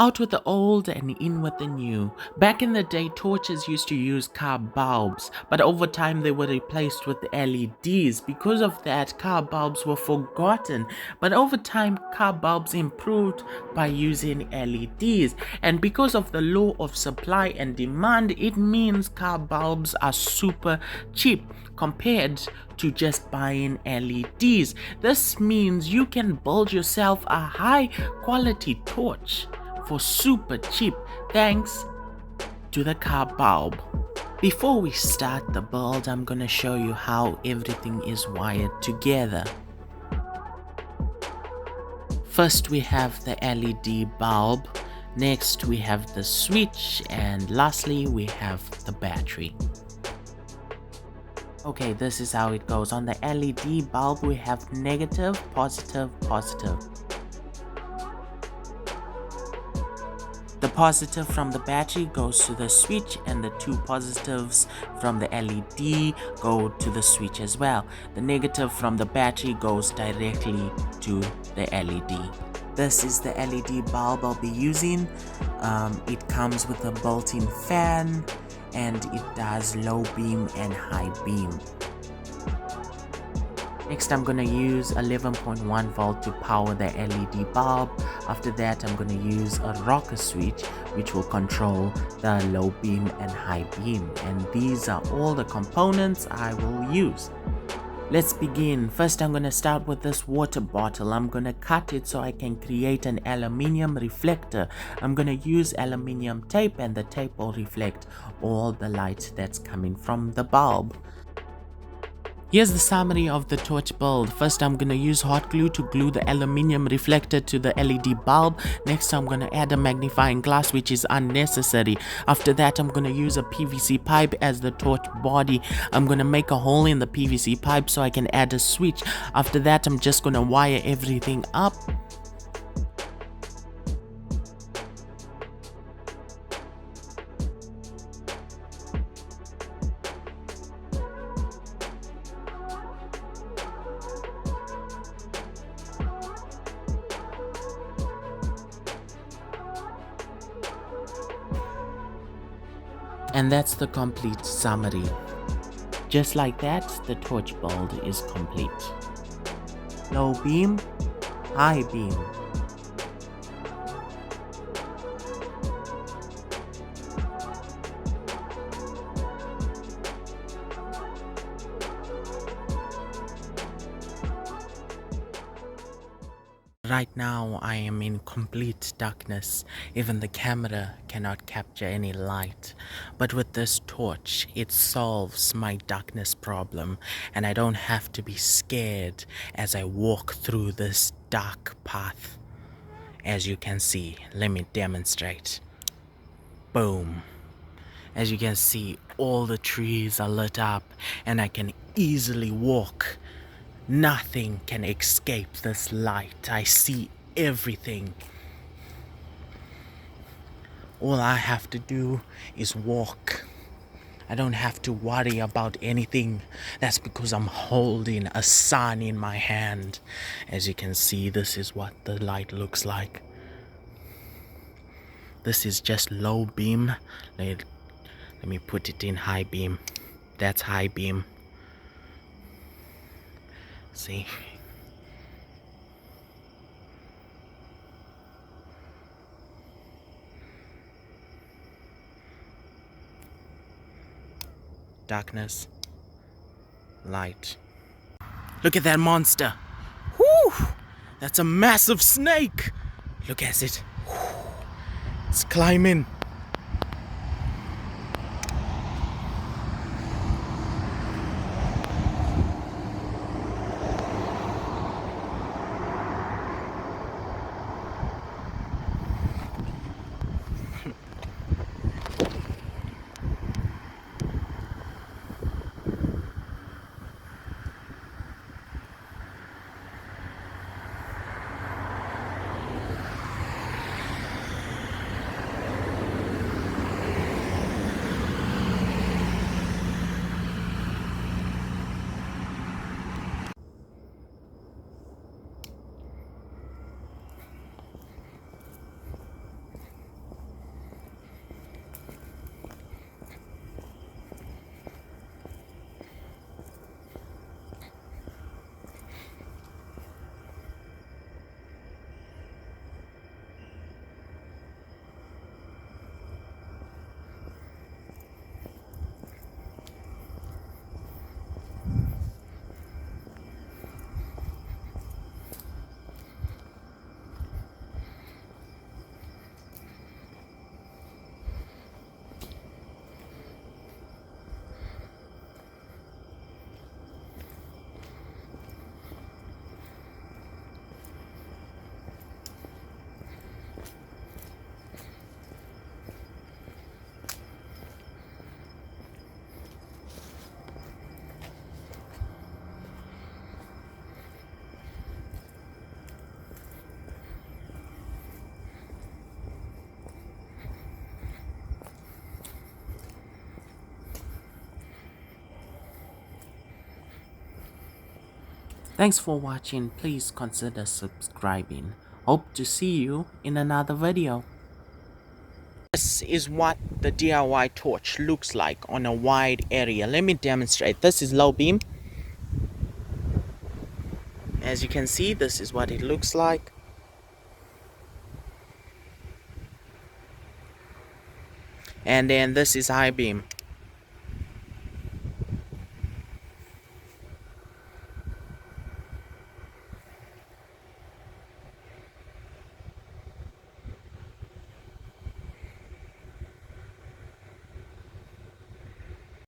Out with the old and in with the new. Back in the day, torches used to use car bulbs, but over time they were replaced with LEDs. Because of that, car bulbs were forgotten, but over time car bulbs improved by using LEDs. And because of the law of supply and demand, it means car bulbs are super cheap compared to just buying LEDs. This means you can build yourself a high quality torch for super cheap thanks to the car bulb. Before we start the build, I'm gonna show you how everything is wired together. First we have the LED bulb, next we have the switch, and lastly we have the battery. Okay, this is how it goes. On the LED bulb we have negative, positive, positive. The positive from the battery goes to the switch, and the two positives from the LED go to the switch as well. The negative from the battery goes directly to the LED. This is the LED bulb I'll be using. It comes with a built-in fan, and it does low beam and high beam. Next I'm gonna use 11.1 volt to power the LED bulb. After that I'm gonna use a rocker switch which will control the low beam and high beam, and these are all the components I will use. Let's begin. First I'm gonna start with this water bottle. I'm gonna cut it so I can create an aluminium reflector. I'm gonna use aluminium tape, and the tape will reflect all the light that's coming from the bulb. Here's the summary of the torch build. First I'm gonna use hot glue to glue the aluminium reflector to the LED bulb. Next I'm gonna add a magnifying glass, which is unnecessary. After that I'm gonna use a PVC pipe as the torch body. I'm gonna make a hole in the PVC pipe so I can add a switch. After that I'm just gonna wire everything up. And that's the complete summary. Just like that, the torch build is complete. Low beam, high beam. Right now I am in complete darkness. Even the camera cannot capture any light. But with this torch, it solves my darkness problem, and I don't have to be scared as I walk through this dark path. As you can see, let me demonstrate. Boom. As you can see, all the trees are lit up and I can easily walk. Nothing can escape this light. I see everything. All I have to do is walk. I don't have to worry about anything. That's because I'm holding a sun in my hand. As you can see, this is what the light looks like. This is just low beam. Let me put it in high beam. That's high beam. See? Darkness, light. Look at that monster. Whoo! That's a massive snake. Look at it. It's climbing. Thanks for watching. Please consider subscribing. Hope to see you in another video. This is what the DIY torch looks like on a wide area. Let me demonstrate. This is low beam. As you can see, this is what it looks like. And then this is high beam.